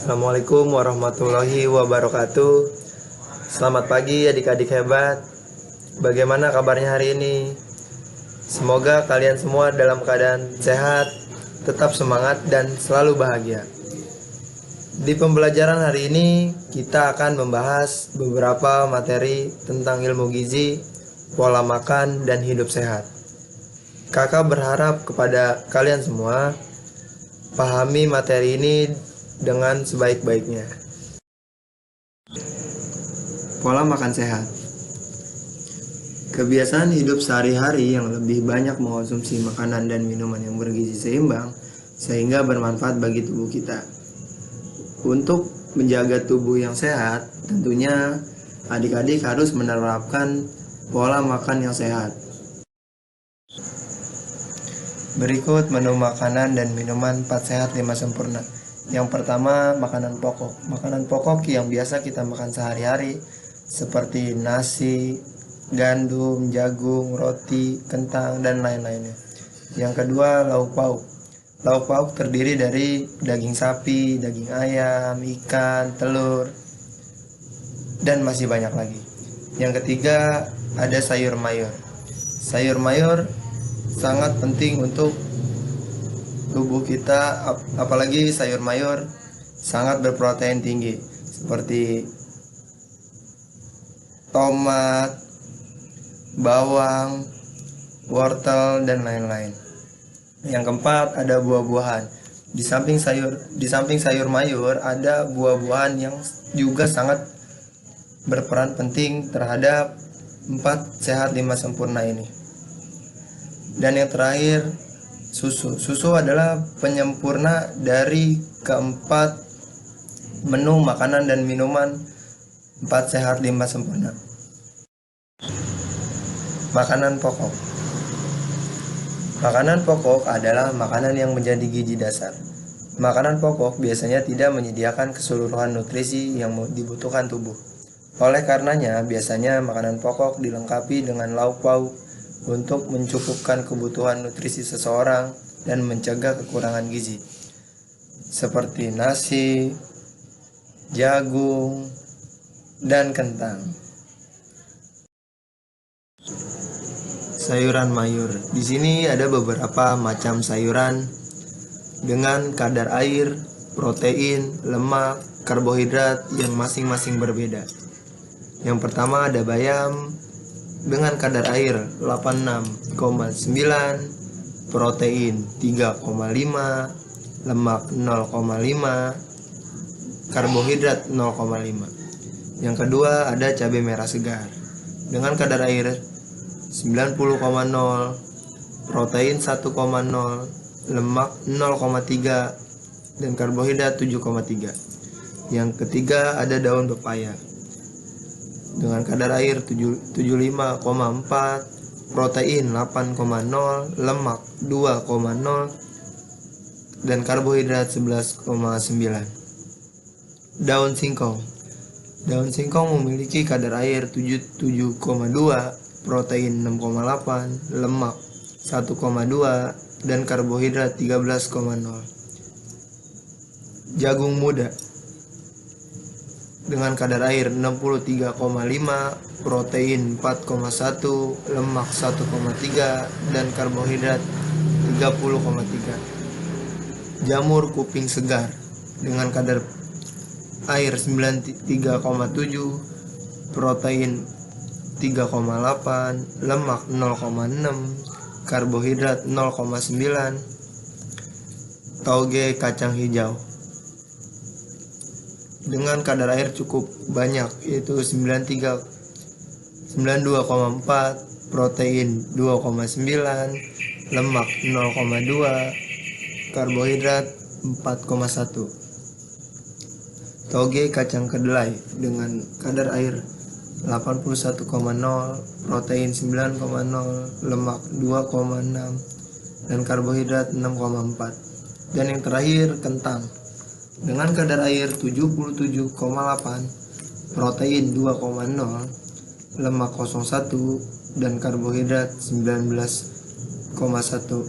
Assalamualaikum warahmatullahi wabarakatuh. Selamat pagi adik-adik hebat. Bagaimana kabarnya hari ini? Semoga kalian semua dalam keadaan sehat, tetap semangat dan selalu bahagia. Di pembelajaran hari ini kita akan membahas beberapa materi tentang ilmu gizi, pola makan, dan hidup sehat. Kakak berharap kepada kalian semua pahami materi ini dengan sebaik-baiknya. Pola makan sehat. Kebiasaan hidup sehari-hari yang lebih banyak mengonsumsi makanan dan minuman yang bergizi seimbang sehingga bermanfaat bagi tubuh kita. Untuk menjaga tubuh yang sehat, tentunya adik-adik harus menerapkan pola makan yang sehat. Berikut menu makanan dan minuman 4 sehat 5 sempurna. Yang pertama, makanan pokok. Makanan pokok yang biasa kita makan sehari-hari seperti nasi, gandum, jagung, roti, kentang, dan lain-lainnya. Yang kedua, lauk pauk. Lauk pauk terdiri dari daging sapi, daging ayam, ikan, telur, dan masih banyak lagi. Yang ketiga, ada sayur mayur. Sayur mayur sangat penting untuk tubuh kita, apalagi sayur mayur sangat berprotein tinggi seperti tomat, bawang, wortel, dan lain-lain. Yang keempat, ada buah-buahan. Di samping sayur mayur ada buah-buahan yang juga sangat berperan penting terhadap 4 sehat 5 sempurna ini. Dan yang terakhir, susu. Susu adalah penyempurna dari keempat menu makanan dan minuman 4 sehat 5 sempurna. Makanan pokok. Makanan pokok adalah makanan yang menjadi gizi dasar. Makanan pokok biasanya tidak menyediakan keseluruhan nutrisi yang dibutuhkan tubuh. Oleh karenanya, biasanya makanan pokok dilengkapi dengan lauk pauk untuk mencukupkan kebutuhan nutrisi seseorang dan mencegah kekurangan gizi, seperti nasi, jagung, dan kentang. Sayuran mayur. Di sini ada beberapa macam sayuran dengan kadar air, protein, lemak, karbohidrat yang masing-masing berbeda. Yang pertama ada bayam dengan kadar air 86,9, protein 3,5, lemak 0,5, karbohidrat 0,5. Yang kedua ada cabai merah segar dengan kadar air 90,0, protein 1,0, lemak 0,3, dan karbohidrat 7,3. Yang ketiga ada daun pepaya dengan kadar air 75,4, protein 8,0, lemak 2,0, dan karbohidrat 11,9. Daun singkong. Daun singkong memiliki kadar air 7,2, protein 6,8, lemak 1,2, dan karbohidrat 13,0. Jagung muda dengan kadar air 63,5, protein 4,1, lemak 1,3, dan karbohidrat 30,3. Jamur kuping segar dengan kadar air 93,7, protein 3,8, lemak 0,6, karbohidrat 0,9. Tauge kacang hijau dengan kadar air cukup banyak, yaitu 92,4, protein 2,9, lemak 0,2, karbohidrat 4,1. Toge kacang kedelai dengan kadar air 81,0, protein 9,0, lemak 2,6, dan karbohidrat 6,4. Dan yang terakhir, kentang dengan kadar air 77,8, protein 2,0, lemak 0,1, dan karbohidrat 19,1.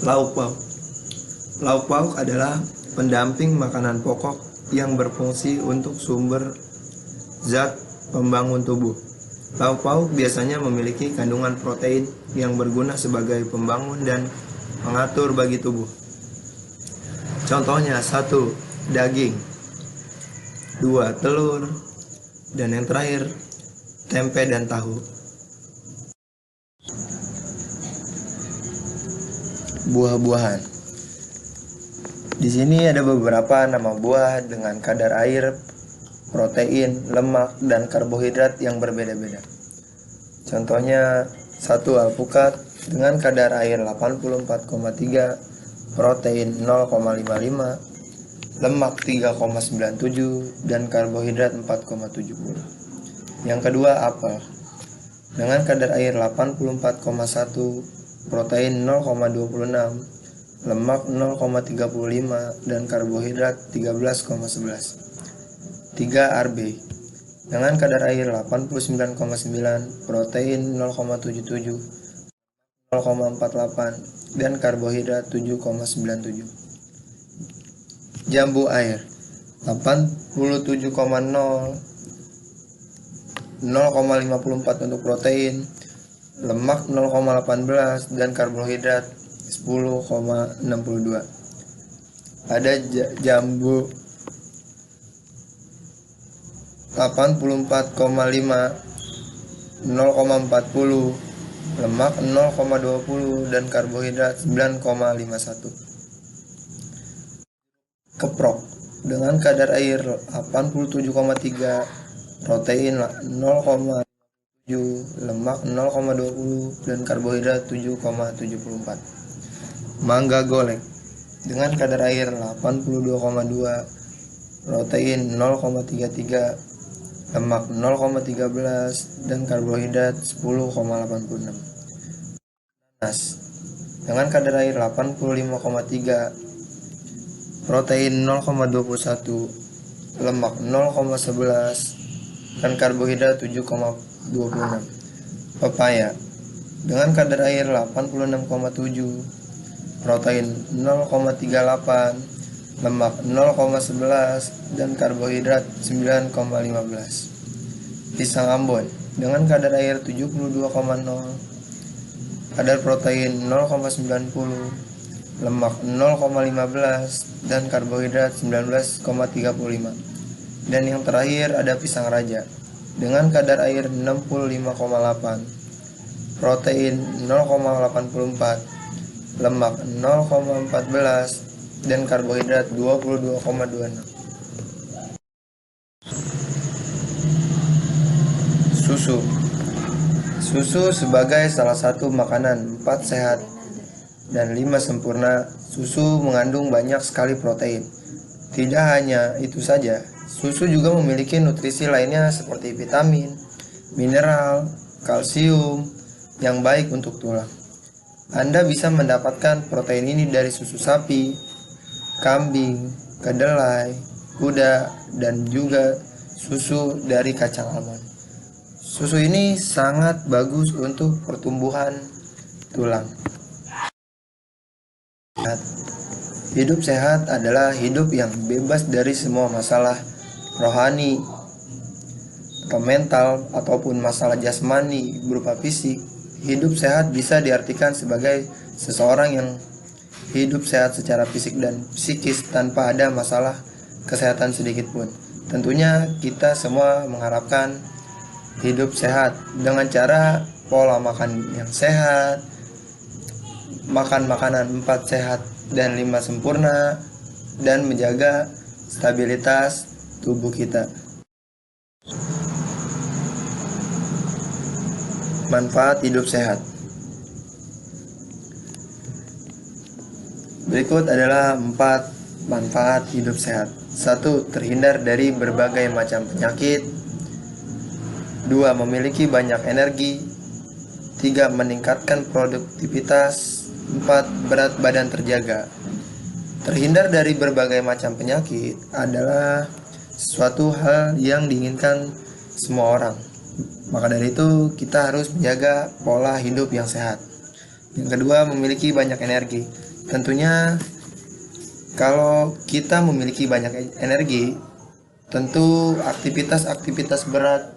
Lauk pauk. Lauk pauk adalah pendamping makanan pokok yang berfungsi untuk sumber zat pembangun tubuh. Lauk pauk biasanya memiliki kandungan protein yang berguna sebagai pembangun dan pengatur bagi tubuh. Contohnya 1. Daging, 2. Telur, dan yang terakhir tempe dan tahu. Buah-buahan. Di sini ada beberapa nama buah dengan kadar air, protein, lemak, dan karbohidrat yang berbeda-beda. Contohnya 1. Alpukat dengan kadar air 84,3, protein 0,55, lemak 3,97, dan karbohidrat 4,70. Yang kedua, apel dengan kadar air 84,1, protein 0,26, lemak 0,35, dan karbohidrat 13,11. 3. Arbe dengan kadar air 89,9, protein 0,77, 0,48, dan karbohidrat 7,97. Jambu air 87,0, 0,54 untuk protein, lemak 0,18, dan karbohidrat 10,62. Ada jambu 84,5, 0,40, lemak 0,20, dan karbohidrat 9,51. Keprok dengan kadar air 87,3, protein 0,7, lemak 0,20, dan karbohidrat 7,74. Mangga golek dengan kadar air 82,2, protein 0,33, lemak 0,13, dan karbohidrat 10,86. Nanas dengan kadar air 85,3, protein 0,21, lemak 0,11, dan karbohidrat 7,26. Pepaya dengan kadar air 86,7, protein 0,38, lemak 0,11, dan karbohidrat 9,15. Pisang Ambon dengan kadar air 72,0, kadar protein 0,90, lemak 0,15, dan karbohidrat 19,35. Dan yang terakhir ada pisang raja dengan kadar air 65,8, protein 0,84, lemak 0,14, dan karbohidrat 22,26. Susu sebagai salah satu makanan 4 sehat dan 5 sempurna. Susu mengandung banyak sekali protein. Tidak hanya itu saja, susu juga memiliki nutrisi lainnya seperti vitamin, mineral, kalsium yang baik untuk tulang. Anda bisa mendapatkan protein ini dari susu sapi, kambing, kedelai, kuda, dan juga susu dari kacang almond. Susu ini sangat bagus untuk pertumbuhan tulang. Hidup sehat adalah hidup yang bebas dari semua masalah rohani atau mental ataupun masalah jasmani berupa fisik. Hidup sehat bisa diartikan sebagai seseorang yang hidup sehat secara fisik dan psikis tanpa ada masalah kesehatan sedikit pun. Tentunya kita semua mengharapkan hidup sehat dengan cara pola makan yang sehat, makan makanan 4 sehat dan 5 sempurna, dan menjaga stabilitas tubuh kita. Manfaat hidup sehat. Berikut adalah 4 manfaat hidup sehat. 1. Terhindar dari berbagai macam penyakit. 2. Memiliki banyak energi. 3. Meningkatkan produktivitas. 4. Berat badan terjaga. Terhindar dari berbagai macam penyakit adalah suatu hal yang diinginkan semua orang. Maka dari itu kita harus menjaga pola hidup yang sehat. Yang kedua, memiliki banyak energi. Tentunya Kalau kita memiliki banyak energi, tentu aktivitas-aktivitas berat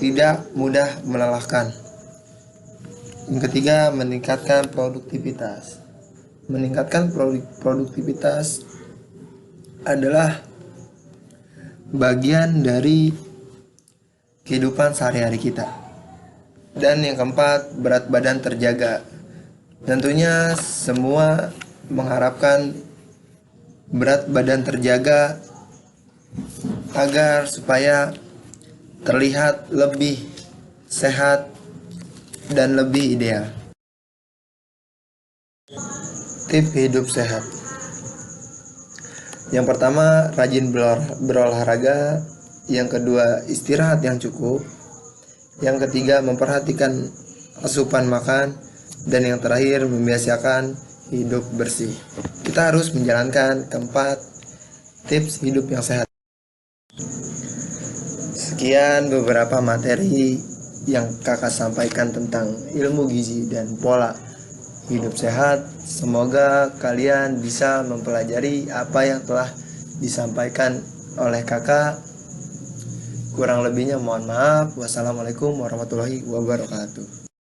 tidak mudah melelahkan. Yang ketiga, meningkatkan produktivitas. Meningkatkan produktivitas adalah bagian dari kehidupan sehari-hari kita. Dan yang keempat, berat badan terjaga. Tentunya semua mengharapkan berat badan terjaga agar supaya terlihat lebih sehat dan lebih ideal. Tips hidup sehat. Yang pertama, rajin berolahraga. Yang kedua, istirahat yang cukup. Yang ketiga, memperhatikan asupan makan. Dan yang terakhir, membiasakan hidup bersih. Kita harus menjalankan keempat tips hidup yang sehat. Sekian beberapa materi yang kakak sampaikan tentang ilmu gizi dan pola hidup sehat. Semoga kalian bisa mempelajari apa yang telah disampaikan oleh kakak. Kurang lebihnya mohon maaf. Wassalamualaikum warahmatullahi wabarakatuh.